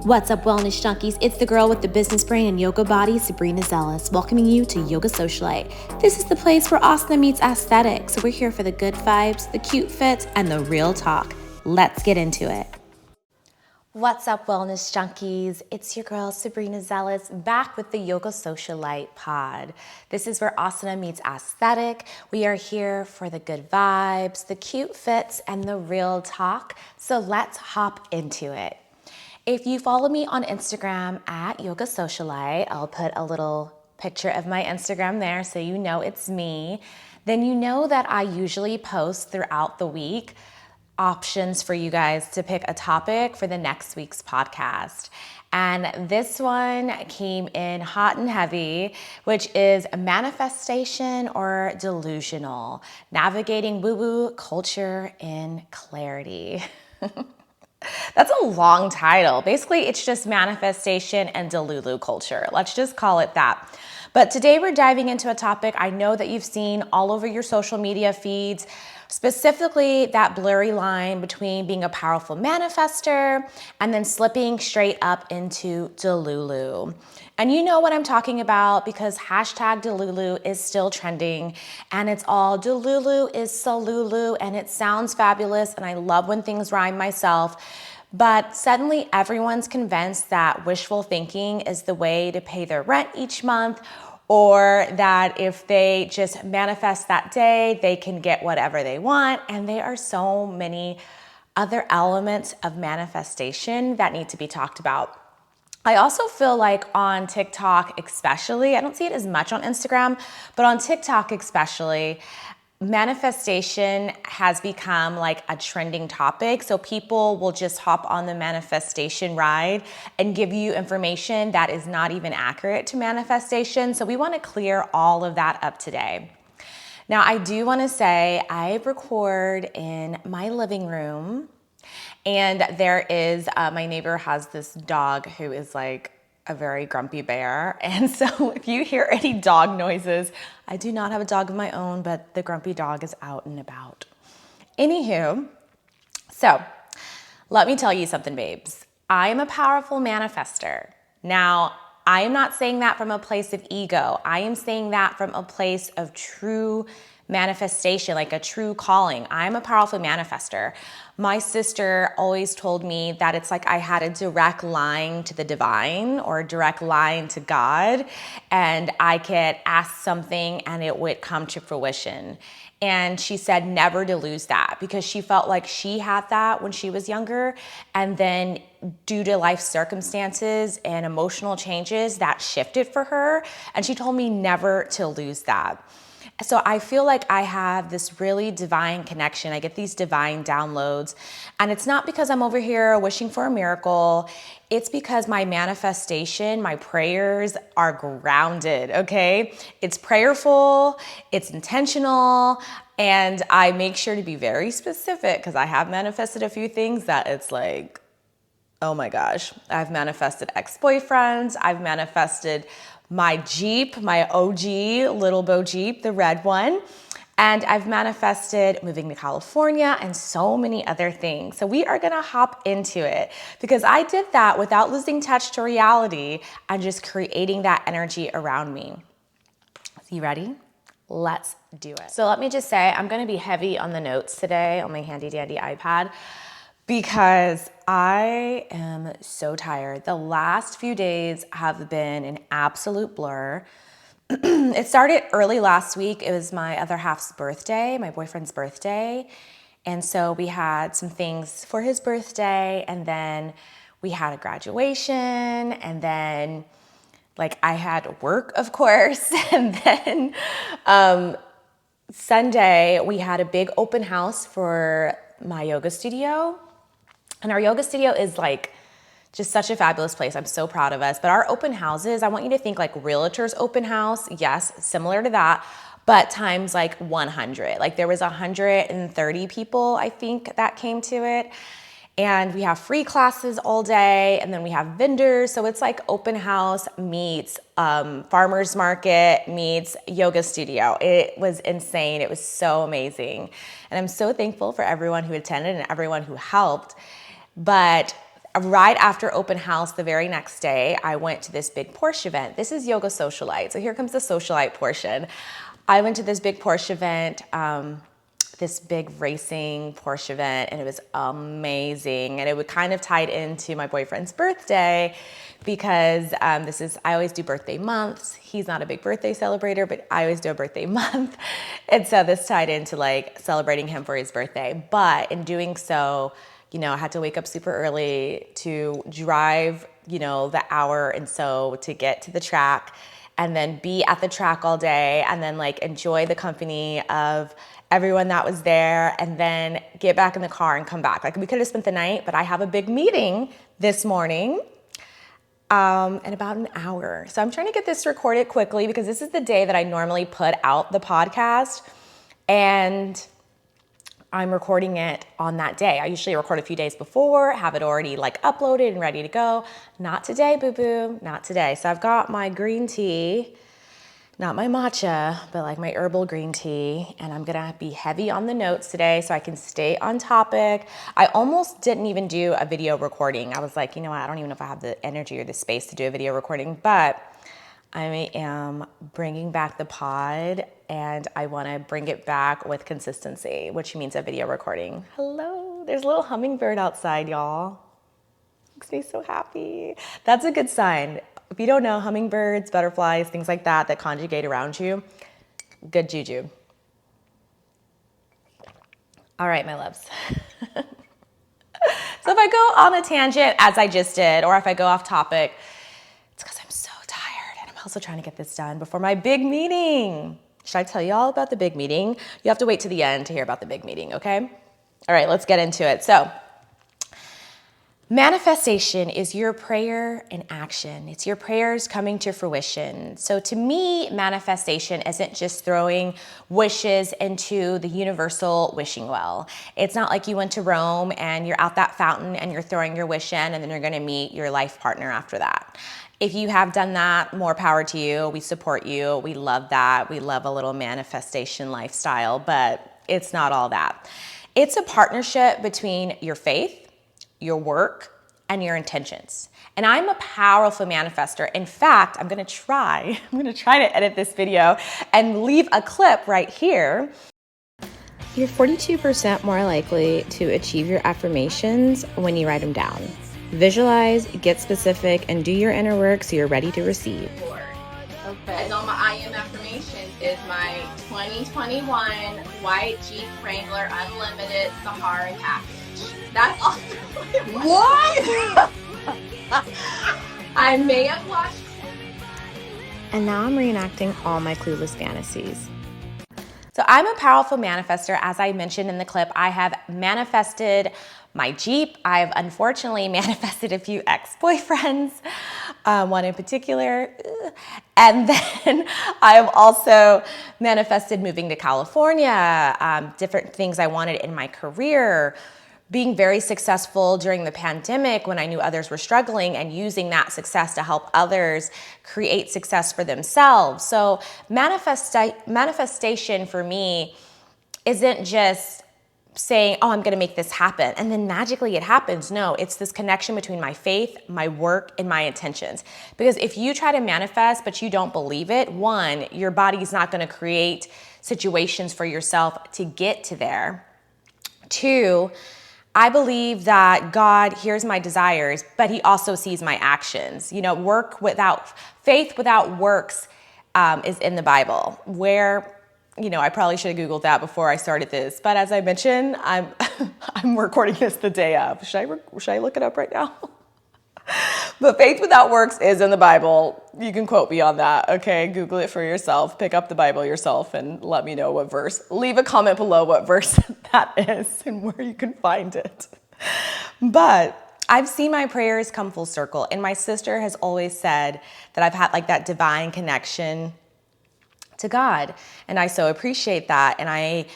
What's up, Wellness Junkies? It's the girl with the business brain and yoga body, Sabrina Zealous, welcoming you to Yoga Socialite. This is the place where asana meets aesthetic, so we're here for the good vibes, the cute fits, and the real talk. Let's get into it. What's up, Wellness Junkies? It's your girl, Sabrina Zealous, back with the Yoga Socialite pod. This is where asana meets aesthetic. We are here for the good vibes, the cute fits, and the real talk, so let's hop into it. If you follow me on Instagram at Yoga Socialite, I'll put a little picture of my Instagram there so you know it's me. Then you know that I usually post throughout the week options for you guys to pick a topic for the next week's podcast. And this one came in hot and heavy, which is manifestation or delusional, navigating woo-woo culture in clarity. That's a long title. Basically, it's just manifestation and Delulu culture. Let's just call it that. But today we're diving into a topic I know that you've seen all over your social media feeds, specifically that blurry line between being a powerful manifester and then slipping straight up into Delulu. And you know what I'm talking about because hashtag Delulu is still trending and it's all Delulu is Salulu and it sounds fabulous and I love when things rhyme myself. But suddenly everyone's convinced that wishful thinking is the way to pay their rent each month, or that if they just manifest that day, they can get whatever they want. And there are so many other elements of manifestation that need to be talked about. I also feel like on TikTok especially, I don't see it as much on Instagram, but on TikTok especially, manifestation has become like a trending topic. So people will just hop on the manifestation ride and give you information that is not even accurate to manifestation. So we want to clear all of that up today. Now, I do want to say I record in my living room, and there is, my neighbor has this dog who is like a very grumpy bear. And so if you hear any dog noises, I do not have a dog of my own, but the grumpy dog is out and about. Anywho, so let me tell you something, babes. I am a powerful manifester. Now, I am not saying that from a place of ego. I am saying that from a place of true manifestation, like a true calling. I'm a powerful manifester. My sister always told me that it's like I had a direct line to the divine or a direct line to God, and I could ask something and it would come to fruition. And she said never to lose that because she felt like she had that when she was younger. And then due to life circumstances and emotional changes, that shifted for her. And she told me never to lose that. So I feel like I have this really divine connection. I get these divine downloads. And it's not because I'm over here wishing for a miracle. It's because my manifestation, my prayers are grounded, okay? It's prayerful, it's intentional, and I make sure to be very specific because I have manifested a few things that it's like, oh my gosh. I've manifested ex-boyfriends. I've manifested my Jeep, my OG Little Bo Jeep, the red one. And I've manifested moving to California and so many other things. So we are gonna hop into it because I did that without losing touch to reality and just creating that energy around me. You ready? Let's do it. So let me just say, I'm gonna be heavy on the notes today on my handy dandy iPad because I am so tired. The last few days have been an absolute blur. It started early last week. It was my other half's birthday, my boyfriend's birthday. And so we had some things for his birthday, and then we had a graduation, and then like I had work, of course. And then Sunday, we had a big open house for my yoga studio. And our yoga studio is like just such a fabulous place. I'm so proud of us. But our open houses, I want you to think like realtor's open house. Yes, similar to that, but times like 100. Like there was 130 people, I think, that came to it. And we have free classes all day, and then we have vendors. So it's like open house meets farmer's market meets yoga studio. It was insane. It was so amazing. And I'm so thankful for everyone who attended and everyone who helped. But right after open house, the very next day, I went to this big Porsche event. This is Yoga Socialite. So here comes the Socialite portion. I went to this big Porsche event, this big racing Porsche event, and it was amazing. And it would kind of tied into my boyfriend's birthday because I always do birthday months. He's not a big birthday celebrator, but I always do a birthday month. And so this tied into like celebrating him for his birthday. But in doing so, I had to wake up super early to drive, the hour and so to get to the track and then be at the track all day and then like enjoy the company of everyone that was there and then get back in the car and come back. Like we could have spent the night, but I have a big meeting this morning in about an hour. So I'm trying to get this recorded quickly because this is the day that I normally put out the podcast, and I'm recording it on that day. I usually record a few days before, have it already like uploaded and ready to go. Not today, boo-boo, not today. So I've got my green tea, not my matcha, but like my herbal green tea. And I'm gonna be heavy on the notes today so I can stay on topic. I almost didn't even do a video recording. I was like, you know what? I don't even know if I have the energy or the space to do a video recording, but I am bringing back the pod, and I want to bring it back with consistency, which means a video recording. Hello, there's a little hummingbird outside, y'all. Makes me so happy. That's a good sign. If you don't know, hummingbirds, butterflies, things like that conjugate around you, good juju. All right, my loves. So if I go on a tangent, as I just did, or if I go off topic, it's because I'm so tired, and I'm also trying to get this done before my big meeting. Should I tell you all about the big meeting? You have to wait to the end to hear about the big meeting, okay? All right, let's get into it. So, manifestation is your prayer in action. It's your prayers coming to fruition. So to me, manifestation isn't just throwing wishes into the universal wishing well. It's not like you went to Rome and you're out that fountain and you're throwing your wish in and then you're gonna meet your life partner after that. If you have done that, more power to you. We support you. We love that. We love a little manifestation lifestyle, but it's not all that. It's a partnership between your faith, your work, and your intentions. And I'm a powerful manifester. In fact, I'm gonna try to edit this video and leave a clip right here. You're 42% more likely to achieve your affirmations when you write them down. Visualize, get specific, and do your inner work so you're ready to receive. Okay. And on my I Am Affirmations is my 2021 white Jeep Wrangler Unlimited Sahara package. That's also what? I may have watched. And now I'm reenacting all my clueless fantasies. So I'm a powerful manifester. As I mentioned in the clip, I have manifested my Jeep. I've unfortunately manifested a few ex-boyfriends, one in particular. And then I have also manifested moving to California, different things I wanted in my career, being very successful during the pandemic when I knew others were struggling and using that success to help others create success for themselves. So manifestation for me isn't just saying, oh, I'm gonna make this happen, and then magically it happens. No, it's this connection between my faith, my work, and my intentions. Because if you try to manifest, but you don't believe it, one, your body's not gonna create situations for yourself to get to there. Two, I believe that God hears my desires, but he also sees my actions. You know, faith without works is in the Bible, where, you know, I probably should have Googled that before I started this. But as I mentioned, I'm recording this the day of. Should I look it up right now? But faith without works is in the Bible. You can quote me on that, okay? Google it for yourself. Pick up the Bible yourself and let me know what verse. Leave a comment below what verse that is and where you can find it. But I've seen my prayers come full circle. And my sister has always said that I've had like that divine connection to God. And I so appreciate that. And I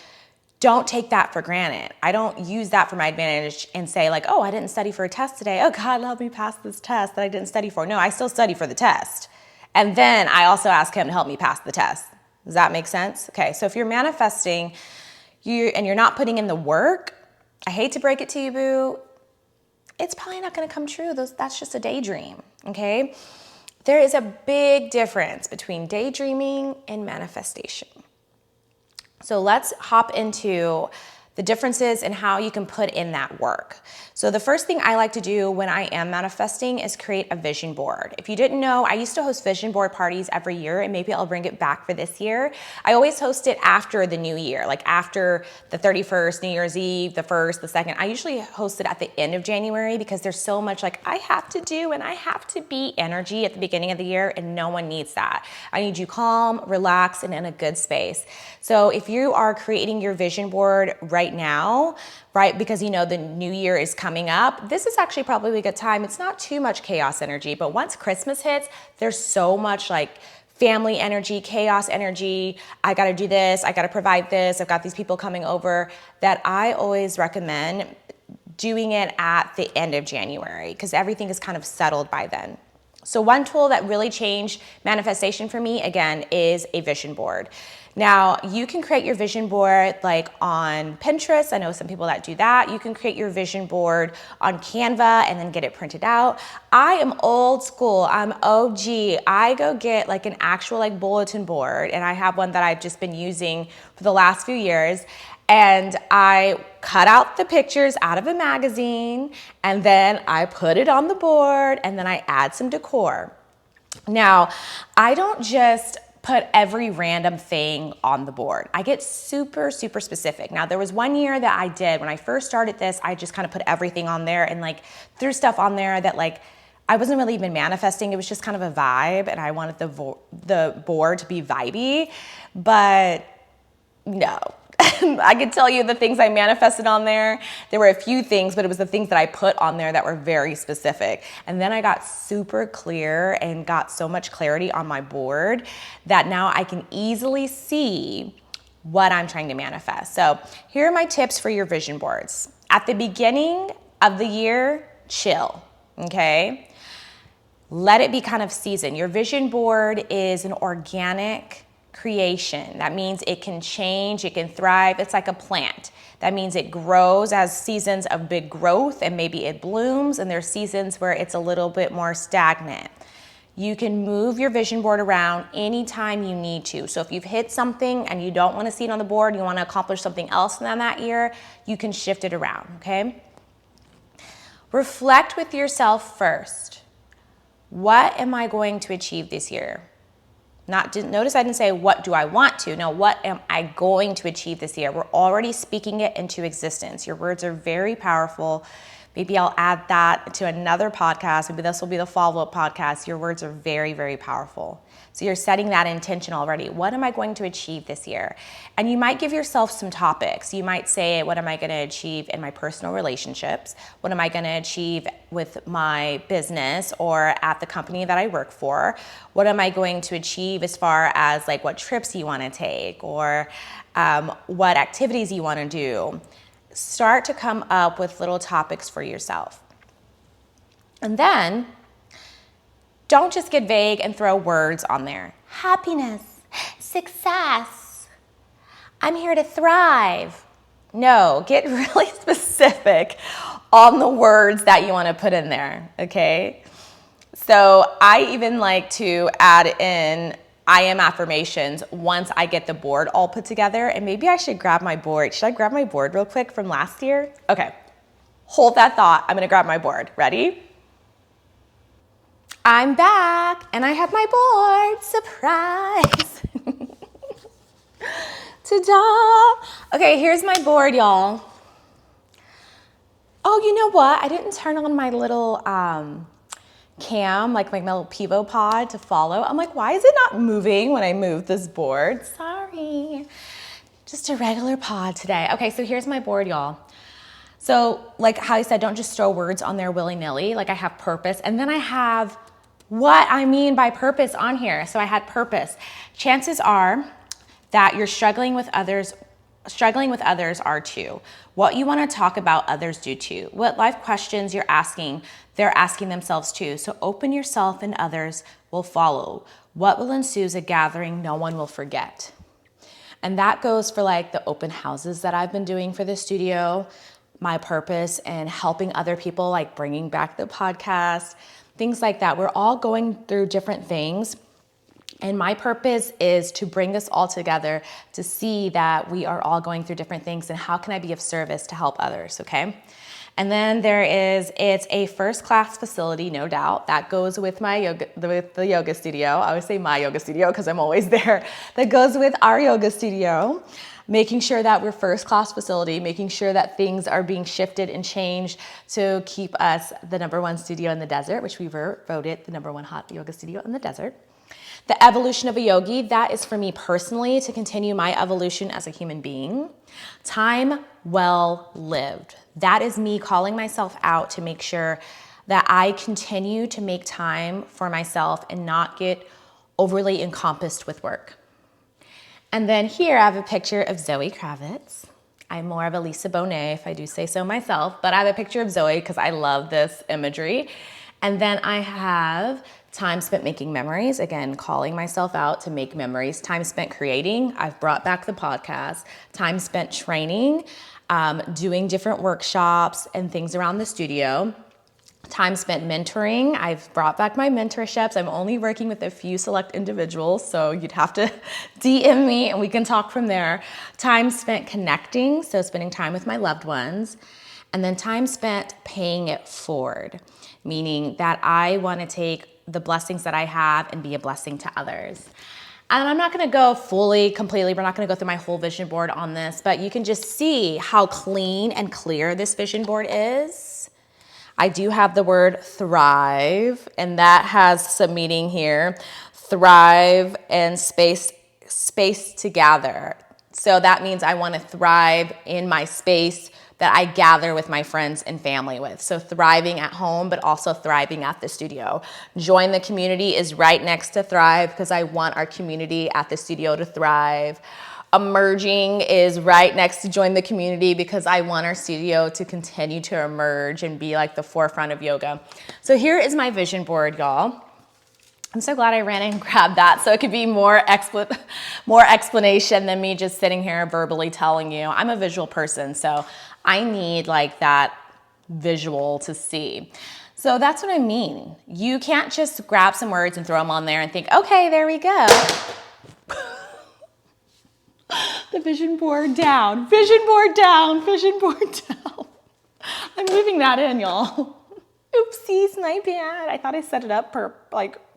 don't take that for granted. I don't use that for my advantage and say like, oh, I didn't study for a test today. Oh God, help me pass this test that I didn't study for. No, I still study for the test. And then I also ask him to help me pass the test. Does that make sense? Okay, so if you're manifesting and you're not putting in the work, I hate to break it to you, boo, it's probably not going to come true. That's just a daydream, okay? There is a big difference between daydreaming and manifestation. So let's hop into the differences and how you can put in that work. So the first thing I like to do when I am manifesting is create a vision board. If you didn't know, I used to host vision board parties every year, and maybe I'll bring it back for this year. I always host it after the new year, like after the 31st, New Year's Eve, the 1st, the 2nd. I usually host it at the end of January because there's so much like I have to do and I have to be energy at the beginning of the year, and no one needs that. I need you calm, relaxed, and in a good space. So if you are creating your vision board right now, right, because you know the new year is coming up, this is actually probably a good time. It's not too much chaos energy, but once Christmas hits, there's so much like family energy, chaos energy. I got to do this. I got to provide this. I've got these people coming over, that I always recommend doing it at the end of January because everything is kind of settled by then. So one tool that really changed manifestation for me, again, is a vision board. Now, you can create your vision board like on Pinterest. I know some people that do that. You can create your vision board on Canva and then get it printed out. I am old school. I'm OG. I go get like an actual like bulletin board, and I have one that I've just been using for the last few years. And I cut out the pictures out of a magazine, and then I put it on the board, and then I add some decor. Now, I don't just put every random thing on the board. I get super, super specific. Now, there was one year that I did, when I first started this, I just kind of put everything on there and like threw stuff on there that like I wasn't really even manifesting. It was just kind of a vibe, and I wanted the board to be vibey, but no. I could tell you the things I manifested on there. There were a few things, but it was the things that I put on there that were very specific. And then I got super clear and got so much clarity on my board that now I can easily see what I'm trying to manifest. So here are my tips for your vision boards. At the beginning of the year, chill, okay? Let it be kind of seasoned. Your vision board is an organic creation. That means it can change, it can thrive. It's like a plant. That means it grows as seasons of big growth, and maybe it blooms, and there's seasons where it's a little bit more stagnant. You can move your vision board around anytime you need to. So if you've hit something and you don't want to see it on the board, you want to accomplish something else in that year, you can shift it around, okay? Reflect with yourself first. What am I going to achieve this year? Notice I didn't say, what do I want to? No, what am I going to achieve this year? We're already speaking it into existence. Your words are very powerful. Maybe I'll add that to another podcast. Maybe this will be the follow-up podcast. Your words are very, very powerful. So you're setting that intention already. What am I going to achieve this year? And you might give yourself some topics. You might say, what am I going to achieve in my personal relationships? What am I going to achieve with my business or at the company that I work for? What am I going to achieve as far as like what trips you want to take or what activities you want to do? Start to come up with little topics for yourself. And then don't just get vague and throw words on there. Happiness, success, I'm here to thrive. No, get really specific on the words that you want to put in there, okay? So I even like to add in I am affirmations once I get the board all put together, and maybe I should grab my board. Should I grab my board real quick from last year? Okay, hold that thought. I'm gonna grab my board. Ready? I'm back, and I have my board. Surprise! Ta-da! Okay, here's my board, y'all. Oh, you know what? I didn't turn on my little cam, like my little Pivo pod to follow. I'm like, why is it not moving when I move this board? Sorry. Just a regular pod today. Okay, so here's my board, y'all. So like how I said, don't just throw words on there willy-nilly. Like I have purpose, and then I have what I mean by purpose on here. So I had purpose. Chances are that you're struggling with others are too. What you want to talk about, others do too. What life questions you're asking, they're asking themselves too. So open yourself and others will follow. What will ensue is a gathering no one will forget. And that goes for like the open houses that I've been doing for the studio. my purpose and helping other people, like bringing back the podcast, things like that. We're all going through different things. And my purpose is to bring us all together to see that we are all going through different things and how can I be of service to help others, okay? And then it's a first-class facility, no doubt. That goes with the yoga studio. I always say my yoga studio because I'm always there. That goes with our yoga studio, making sure that we're first-class facility, making sure that things are being shifted and changed to keep us the #1 studio in the desert, which we were voted the #1 hot yoga studio in the desert. The evolution of a yogi, that is for me personally to continue my evolution as a human being. Time well lived. That is me calling myself out to make sure that I continue to make time for myself and not get overly encompassed with work. And then here I have a picture of Zoe Kravitz. I'm more of a Lisa Bonet, if I do say so myself, but I have a picture of Zoe because I love this imagery. And then I have time spent making memories, again, calling myself out to make memories. Time spent creating, I've brought back the podcast. Time spent training, doing different workshops and things around the studio. Time spent mentoring, I've brought back my mentorships. I'm only working with a few select individuals, so you'd have to DM me and we can talk from there. Time spent connecting, so spending time with my loved ones. And then time spent paying it forward, meaning that I want to take the blessings that I have and be a blessing to others. And I'm not going to go completely, we're not going to go through my whole vision board on this, but you can just see how clean and clear this vision board is. I do have the word thrive, and that has some meaning here. Thrive and space to gather. So that means I want to thrive in my space that I gather with my friends and family with. So thriving at home, but also thriving at the studio. Join the community is right next to thrive because I want our community at the studio to thrive. Emerging is right next to join the community because I want our studio to continue to emerge and be like the forefront of yoga. So here is my vision board, y'all. I'm so glad I ran and grabbed that so it could be more explanation than me just sitting here verbally telling you. I'm a visual person, so I need like that visual to see. So that's what I mean. You can't just grab some words and throw them on there and think, okay, there we go. The vision board down, vision board down, vision board down. I'm moving that in, y'all. Oopsies, my bad. I thought I set it up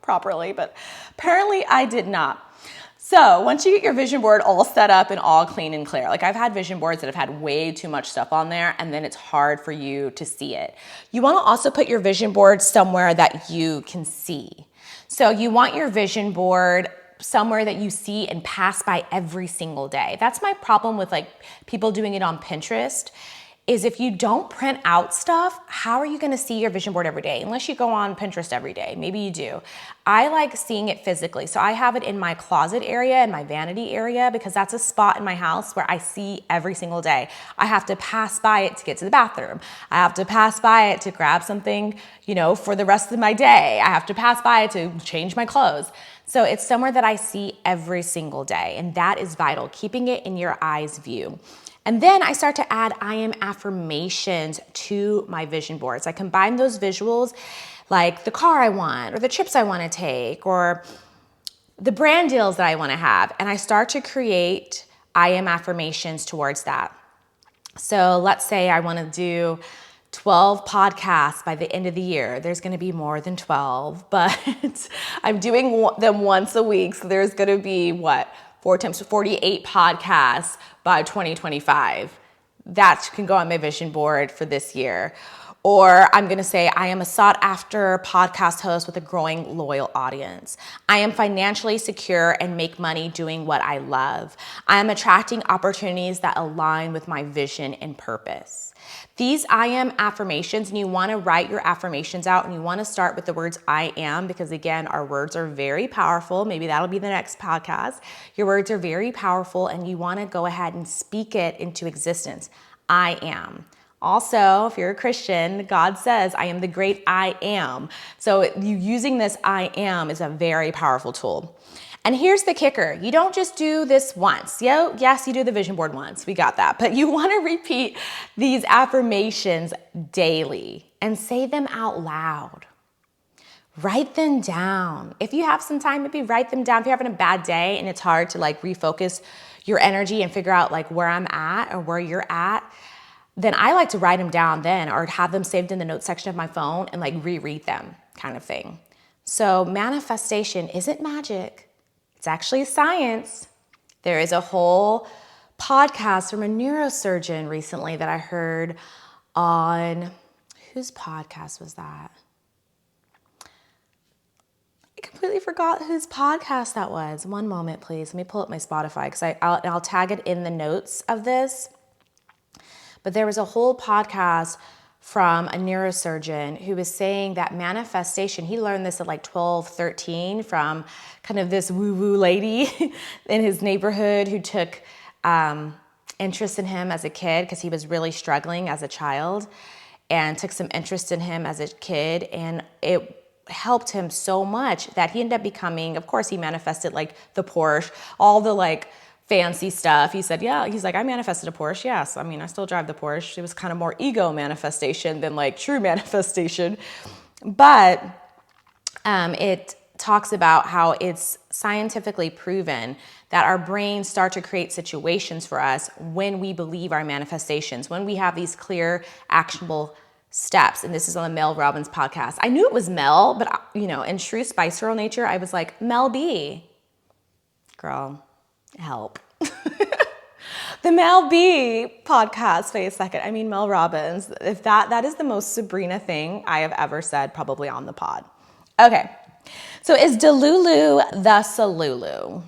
properly, but apparently I did not. So once you get your vision board all set up and all clean and clear, like I've had vision boards that have had way too much stuff on there and then it's hard for you to see it. You want to also put your vision board somewhere that you can see. So you want your vision board somewhere that you see and pass by every single day. That's my problem with like people doing it on Pinterest. Is if you don't print out stuff, how are you gonna see your vision board every day? Unless you go on Pinterest every day, maybe you do. I like seeing it physically. So I have it in my closet area, in my vanity area, because that's a spot in my house where I see every single day. I have to pass by it to get to the bathroom. I have to pass by it to grab something, for the rest of my day. I have to pass by it to change my clothes. So it's somewhere that I see every single day, and that is vital, keeping it in your eye's view. And then I start to add I am affirmations to my vision boards. I combine those visuals like the car I want or the trips I want to take or the brand deals that I want to have. And I start to create I am affirmations towards that. So let's say I want to do 12 podcasts by the end of the year. There's going to be more than 12, but I'm doing them once a week. So there's going to be 4 times 48 podcasts by 2025. That can go on my vision board for this year. Or I'm gonna say, I am a sought after podcast host with a growing loyal audience. I am financially secure and make money doing what I love. I am attracting opportunities that align with my vision and purpose. These I am affirmations, and you wanna write your affirmations out, and you wanna start with the words I am, because again, our words are very powerful. Maybe that'll be the next podcast. Your words are very powerful, and you wanna go ahead and speak it into existence. I am. Also, if you're a Christian, God says, I am the great I am. So you using this I am is a very powerful tool. And here's the kicker. You don't just do this once. Yes, you do the vision board once. We got that. But you want to repeat these affirmations daily and say them out loud. Write them down. If you have some time, maybe write them down. If you're having a bad day and it's hard to like refocus your energy and figure out like where I'm at or where you're at, then I like to write them down then or have them saved in the notes section of my phone and like reread them kind of thing. So manifestation isn't magic. It's actually science. There is a whole podcast from a neurosurgeon recently that I heard on, whose podcast was that? I completely forgot whose podcast that was. One moment, please. Let me pull up my Spotify because I'll tag it in the notes of this. But there was a whole podcast from a neurosurgeon who was saying that manifestation, he learned this at like 12, 13 from kind of this woo-woo lady in his neighborhood who took interest in him as a kid because he was really struggling as a child and took some interest in him as a kid. And it helped him so much that he ended up becoming, of course, he manifested like the Porsche, all the like fancy stuff. He said, yeah, he's like, I manifested a Porsche. Yes. I mean, I still drive the Porsche. It was kind of more ego manifestation than like true manifestation. But it talks about how it's scientifically proven that our brains start to create situations for us when we believe our manifestations, when we have these clear, actionable steps. And this is on the Mel Robbins podcast. I knew it was Mel, but you know, in true Spice Girl nature, I was like, Mel B. Girl, help. The Mel B podcast, wait a second. I mean, Mel Robbins. If that is the most Sabrina thing I have ever said, probably on the pod. Okay. So is Delulu the Solulu?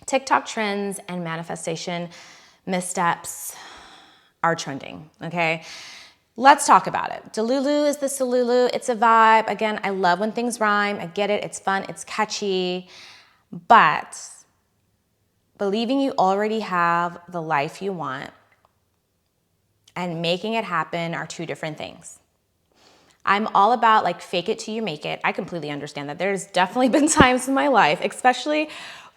TikTok trends and manifestation missteps are trending, okay? Let's talk about it. Delulu is the Solulu. It's a vibe. Again, I love when things rhyme. I get it. It's fun. It's catchy. But believing you already have the life you want and making it happen are two different things. I'm all about like fake it till you make it. I completely understand that. There's definitely been times in my life, especially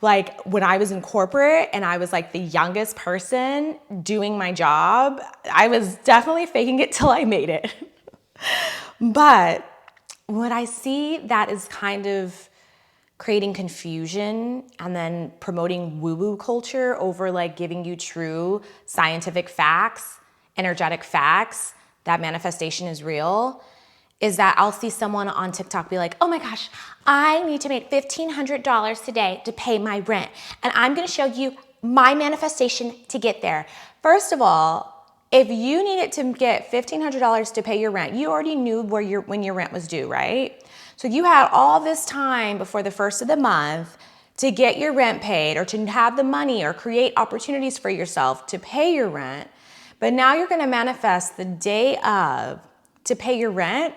like when I was in corporate and I was like the youngest person doing my job, I was definitely faking it till I made it. But when I see that is kind of creating confusion and then promoting woo-woo culture over like giving you true scientific facts, energetic facts, that manifestation is real, is that I'll see someone on TikTok be like, oh my gosh, I need to make $1,500 today to pay my rent. And I'm gonna show you my manifestation to get there. First of all, if you needed to get $1,500 to pay your rent, you already knew when your rent was due, right? So you had all this time before the first of the month to get your rent paid or to have the money or create opportunities for yourself to pay your rent. But now you're gonna manifest the day of to pay your rent.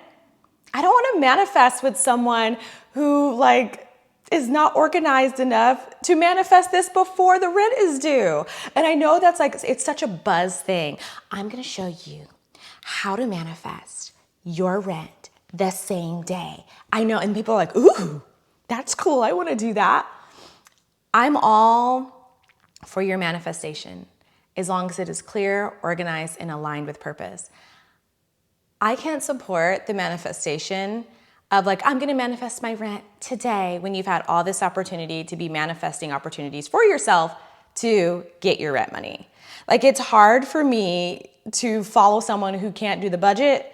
I don't want to manifest with someone who like is not organized enough to manifest this before the rent is due. And I know that's like, it's such a buzz thing. I'm going to show you how to manifest your rent the same day. I know. And people are like, ooh, that's cool. I want to do that. I'm all for your manifestation as long as it is clear, organized, and aligned with purpose. I can't support the manifestation of like, I'm gonna manifest my rent today when you've had all this opportunity to be manifesting opportunities for yourself to get your rent money. Like, it's hard for me to follow someone who can't do the budget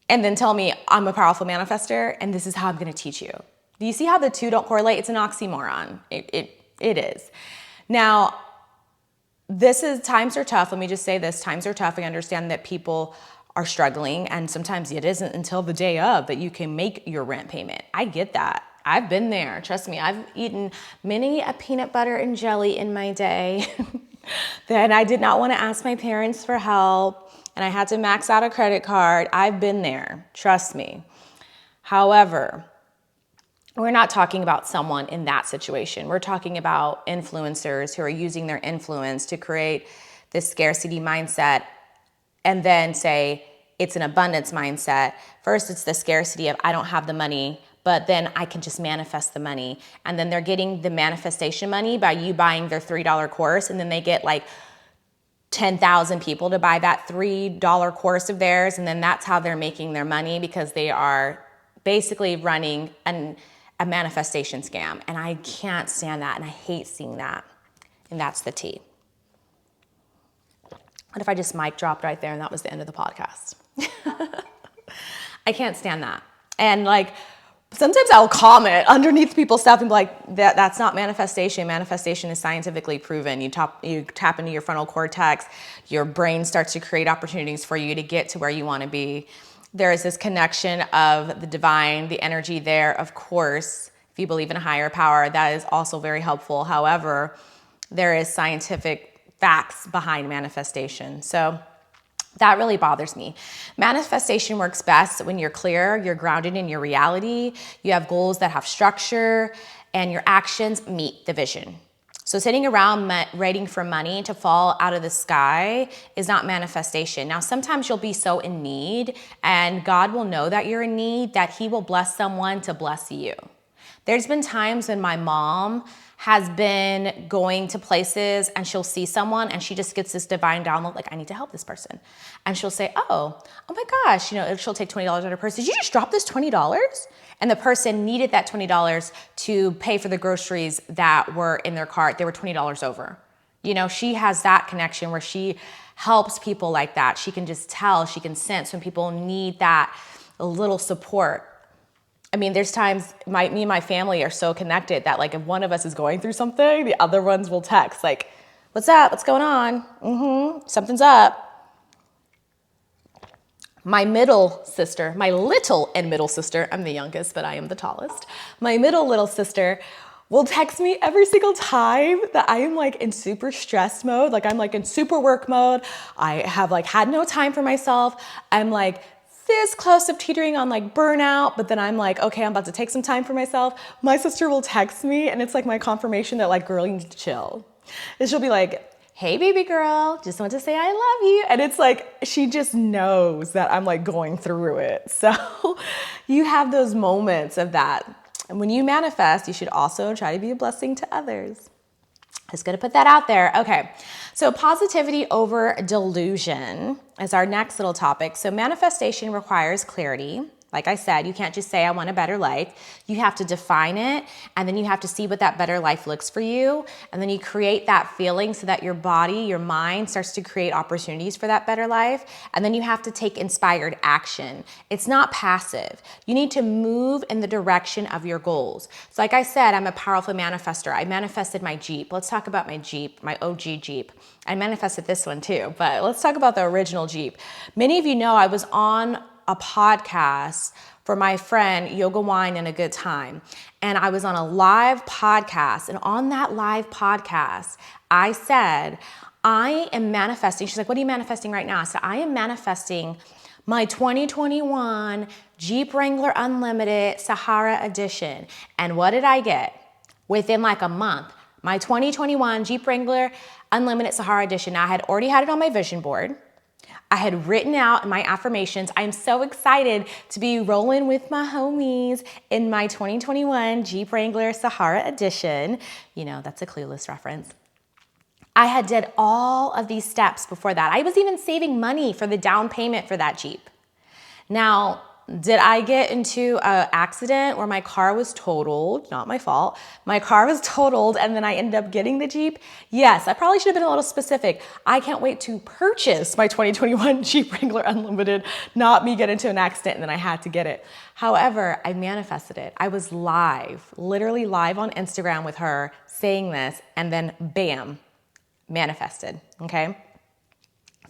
and then tell me I'm a powerful manifester and this is how I'm gonna teach you. Do you see how the two don't correlate? It's an oxymoron. It is. Now, times are tough. Let me just say this, times are tough. I understand that people are struggling, and sometimes it isn't until the day of that you can make your rent payment. I get that. I've been there. Trust me, I've eaten many a peanut butter and jelly in my day. Then I did not want to ask my parents for help, and I had to max out a credit card. I've been there. Trust me. However, we're not talking about someone in that situation. We're talking about influencers who are using their influence to create this scarcity mindset and then say it's an abundance mindset. First, it's the scarcity of I don't have the money, but then I can just manifest the money. And then they're getting the manifestation money by you buying their $3 course, and then they get like 10,000 people to buy that $3 course of theirs, and then that's how they're making their money, because they are basically running a manifestation scam. And I can't stand that, and I hate seeing that. And that's the tea. What if I just mic dropped right there and that was the end of the podcast? I can't stand that. And like, sometimes I'll comment underneath people's stuff and be like, that's not manifestation. Manifestation is scientifically proven. You tap into your frontal cortex, your brain starts to create opportunities for you to get to where you want to be. There is this connection of the divine, the energy there. Of course, if you believe in a higher power, that is also very helpful. However, there is scientific facts behind manifestation. So that really bothers me. Manifestation works best when you're clear, you're grounded in your reality, you have goals that have structure, and your actions meet the vision. So sitting around waiting for money to fall out of the sky is not manifestation. Now, sometimes you'll be so in need, and God will know that you're in need, that he will bless someone to bless you. There's been times when my mom has been going to places and she'll see someone and she just gets this divine download, like, I need to help this person. And she'll say, oh my gosh, she'll take $20 out of her purse. Did you just drop this $20? And the person needed that $20 to pay for the groceries that were in their cart. They were $20 over. She has that connection where she helps people like that. She can just tell, she can sense when people need that little support. I mean, there's times me and my family are so connected that, like, if one of us is going through something, the other ones will text, like, what's up? What's going on? Something's up. My little and middle sister, I'm the youngest, but I am the tallest. My little sister will text me every single time that I am like in super stressed mode. Like, I'm like in super work mode. I have like had no time for myself. I'm like this close to teetering on like burnout, but then I'm like, okay, I'm about to take some time for myself. My sister will text me and it's like my confirmation that, like, girl, you need to chill. And she'll be like, hey baby girl, just want to say I love you. And it's like, she just knows that I'm like going through it. So you have those moments of that. And when you manifest, you should also try to be a blessing to others. Just gonna put that out there. Okay, so positivity over delusion is our next little topic. So manifestation requires clarity. Like I said, you can't just say, I want a better life. You have to define it, and then you have to see what that better life looks for you. And then you create that feeling so that your body, your mind starts to create opportunities for that better life. And then you have to take inspired action. It's not passive. You need to move in the direction of your goals. So like I said, I'm a powerful manifester. I manifested my Jeep. Let's talk about my Jeep, my OG Jeep. I manifested this one too, but let's talk about the original Jeep. Many of you know I was on a podcast for my friend Yoga Wine and a Good Time. And I was on a live podcast. And on that live podcast, I said, I am manifesting. She's like, what are you manifesting right now? I said, I am manifesting my 2021 Jeep Wrangler Unlimited Sahara Edition. And what did I get? Within like a month, my 2021 Jeep Wrangler Unlimited Sahara Edition. Now, I had already had it on my vision board. I had written out my affirmations. I'm so excited to be rolling with my homies in my 2021 Jeep Wrangler Sahara Edition. That's a Clueless reference. I had did all of these steps before that. I was even saving money for the down payment for that Jeep. Now, did I get into an accident where my car was totaled? Not my fault. My car was totaled and then I ended up getting the Jeep? Yes, I probably should have been a little specific. I can't wait to purchase my 2021 Jeep Wrangler Unlimited, not me get into an accident and then I had to get it. However, I manifested it. I was live, literally live on Instagram with her saying this, and then bam, manifested, okay?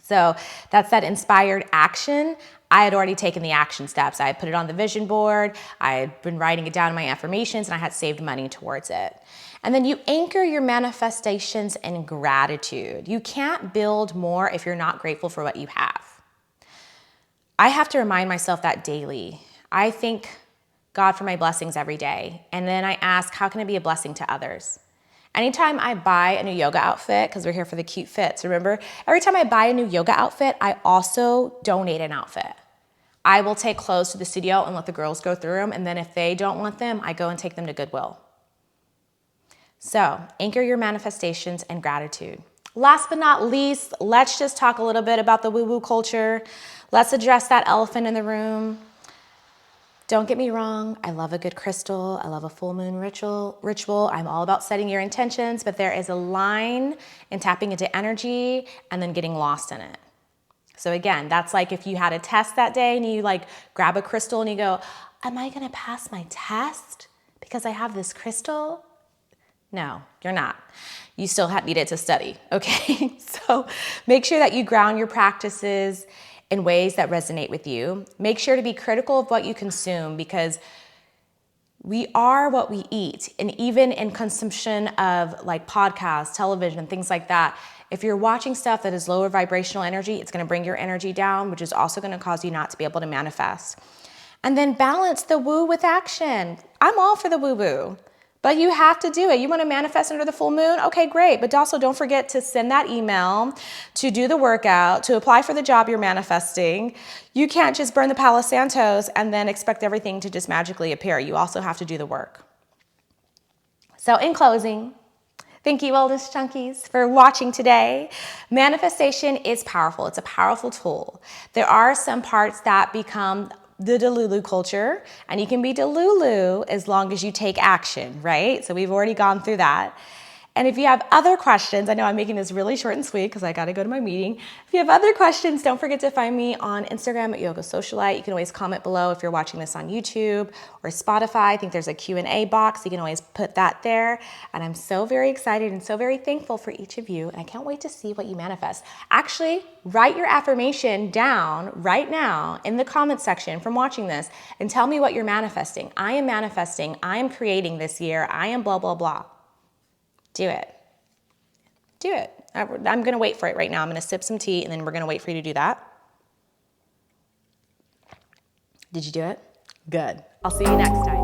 So that's that inspired action. I had already taken the action steps. I had put it on the vision board. I had been writing it down in my affirmations, and I had saved money towards it. And then you anchor your manifestations in gratitude. You can't build more if you're not grateful for what you have. I have to remind myself that daily. I thank God for my blessings every day. And then I ask, how can I be a blessing to others? Anytime I buy a new yoga outfit, because we're here for the cute fits, remember? Every time I buy a new yoga outfit, I also donate an outfit. I will take clothes to the studio and let the girls go through them. And then if they don't want them, I go and take them to Goodwill. So anchor your manifestations and gratitude. Last but not least, let's just talk a little bit about the woo-woo culture. Let's address that elephant in the room. Don't get me wrong, I love a good crystal. I love a full moon ritual. I'm all about setting your intentions, but there is a line in tapping into energy and then getting lost in it. So again, that's like if you had a test that day and you like grab a crystal and you go, am I gonna pass my test because I have this crystal? No, you're not. You still needed to study, okay? So make sure that you ground your practices in ways that resonate with you. Make sure to be critical of what you consume because we are what we eat. And even in consumption of like podcasts, television, things like that, if you're watching stuff that is lower vibrational energy, it's gonna bring your energy down, which is also gonna cause you not to be able to manifest. And then balance the woo with action. I'm all for the woo-woo. But you have to do it. You want to manifest under the full moon? Okay, great. But also don't forget to send that email, to do the workout, to apply for the job you're manifesting. You can't just burn the Palo Santos and then expect everything to just magically appear. You also have to do the work. So in closing, thank you, Oldest Chunkies, for watching today. Manifestation is powerful. It's a powerful tool. There are some parts that become the Delulu culture, and you can be Delulu as long as you take action, right? So we've already gone through that. And if you have other questions, I know I'm making this really short and sweet because I got to go to my meeting. If you have other questions, don't forget to find me on Instagram at Yoga Socialite. You can always comment below if you're watching this on YouTube or Spotify. I think there's a Q&A box. You can always put that there. And I'm so very excited and so very thankful for each of you. And I can't wait to see what you manifest. Actually, write your affirmation down right now in the comment section from watching this and tell me what you're manifesting. I am manifesting. I am creating this year. I am blah, blah, blah. Do it. Do it. I'm going to wait for it right now. I'm going to sip some tea and then we're going to wait for you to do that. Did you do it? Good. I'll see you next time.